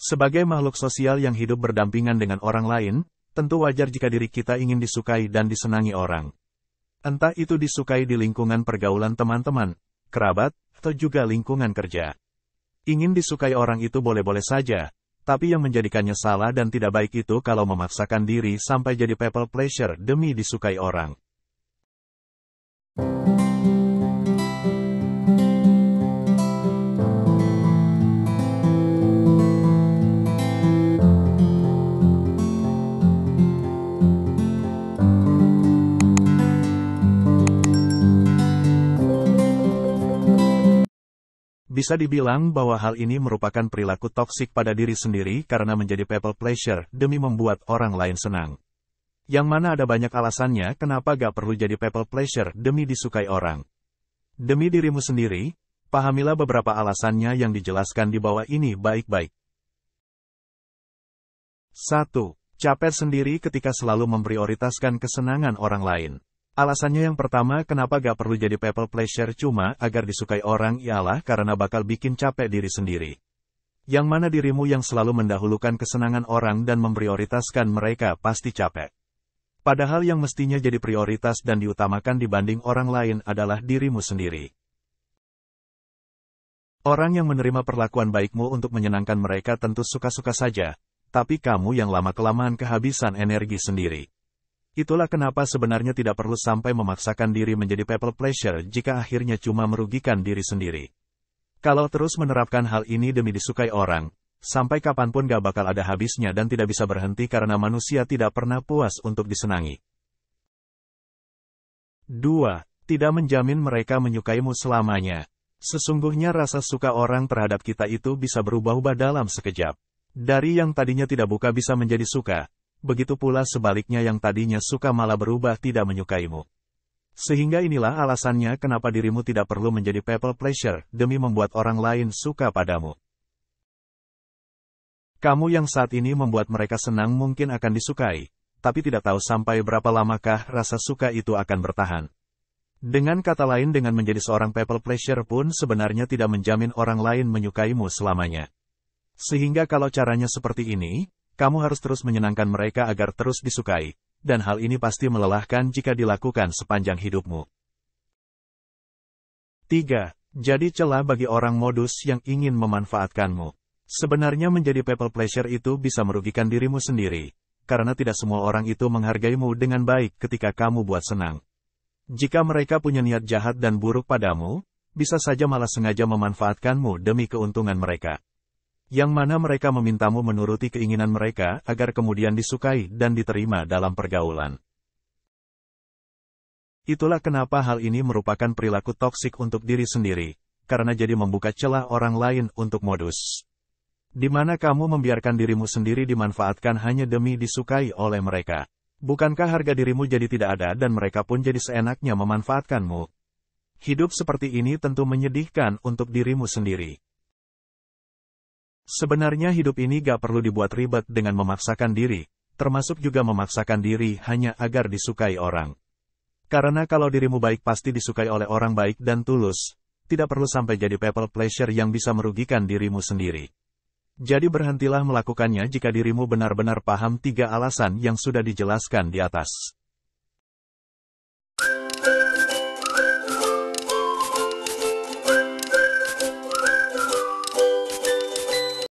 Sebagai makhluk sosial yang hidup berdampingan dengan orang lain, tentu wajar jika diri kita ingin disukai dan disenangi orang. Entah itu disukai di lingkungan pergaulan teman-teman, kerabat, atau juga lingkungan kerja. Ingin disukai orang itu boleh-boleh saja, tapi yang menjadikannya salah dan tidak baik itu kalau memaksakan diri sampai jadi people pleasure demi disukai orang. Bisa dibilang bahwa hal ini merupakan perilaku toksik pada diri sendiri karena menjadi people pleasure demi membuat orang lain senang. Yang mana ada banyak alasannya kenapa gak perlu jadi people pleasure demi disukai orang. Demi dirimu sendiri, pahamilah beberapa alasannya yang dijelaskan di bawah ini baik-baik. 1. Capek sendiri ketika selalu memprioritaskan kesenangan orang lain. Alasannya yang pertama kenapa gak perlu jadi people pleasure cuma agar disukai orang ialah karena bakal bikin capek diri sendiri. Yang mana dirimu yang selalu mendahulukan kesenangan orang dan memprioritaskan mereka pasti capek. Padahal yang mestinya jadi prioritas dan diutamakan dibanding orang lain adalah dirimu sendiri. Orang yang menerima perlakuan baikmu untuk menyenangkan mereka tentu suka-suka saja, tapi kamu yang lama-kelamaan kehabisan energi sendiri. Itulah kenapa sebenarnya tidak perlu sampai memaksakan diri menjadi people pleasure jika akhirnya cuma merugikan diri sendiri. Kalau terus menerapkan hal ini demi disukai orang, sampai kapanpun gak bakal ada habisnya dan tidak bisa berhenti karena manusia tidak pernah puas untuk disenangi. 2. Tidak menjamin mereka menyukaimu selamanya. Sesungguhnya rasa suka orang terhadap kita itu bisa berubah-ubah dalam sekejap. Dari yang tadinya tidak buka bisa menjadi suka. Begitu pula sebaliknya yang tadinya suka malah berubah tidak menyukaimu. Sehingga inilah alasannya kenapa dirimu tidak perlu menjadi people pleasure demi membuat orang lain suka padamu. Kamu yang saat ini membuat mereka senang mungkin akan disukai, tapi tidak tahu sampai berapa lamakah rasa suka itu akan bertahan. Dengan kata lain dengan menjadi seorang people pleasure pun sebenarnya tidak menjamin orang lain menyukaimu selamanya. Sehingga kalau caranya seperti ini, kamu harus terus menyenangkan mereka agar terus disukai, dan hal ini pasti melelahkan jika dilakukan sepanjang hidupmu. 3. Jadi celah bagi orang modus yang ingin memanfaatkanmu. Sebenarnya menjadi people pleasure itu bisa merugikan dirimu sendiri, karena tidak semua orang itu menghargaimu dengan baik ketika kamu buat senang. Jika mereka punya niat jahat dan buruk padamu, bisa saja malah sengaja memanfaatkanmu demi keuntungan mereka. Yang mana mereka memintamu menuruti keinginan mereka agar kemudian disukai dan diterima dalam pergaulan. Itulah kenapa hal ini merupakan perilaku toksik untuk diri sendiri, karena jadi membuka celah orang lain untuk modus. Di mana kamu membiarkan dirimu sendiri dimanfaatkan hanya demi disukai oleh mereka. Bukankah harga dirimu jadi tidak ada dan mereka pun jadi seenaknya memanfaatkanmu? Hidup seperti ini tentu menyedihkan untuk dirimu sendiri. Sebenarnya hidup ini gak perlu dibuat ribet dengan memaksakan diri, termasuk juga memaksakan diri hanya agar disukai orang. Karena kalau dirimu baik pasti disukai oleh orang baik dan tulus, tidak perlu sampai jadi people pleasure yang bisa merugikan dirimu sendiri. Jadi berhentilah melakukannya jika dirimu benar-benar paham 3 alasan yang sudah dijelaskan di atas.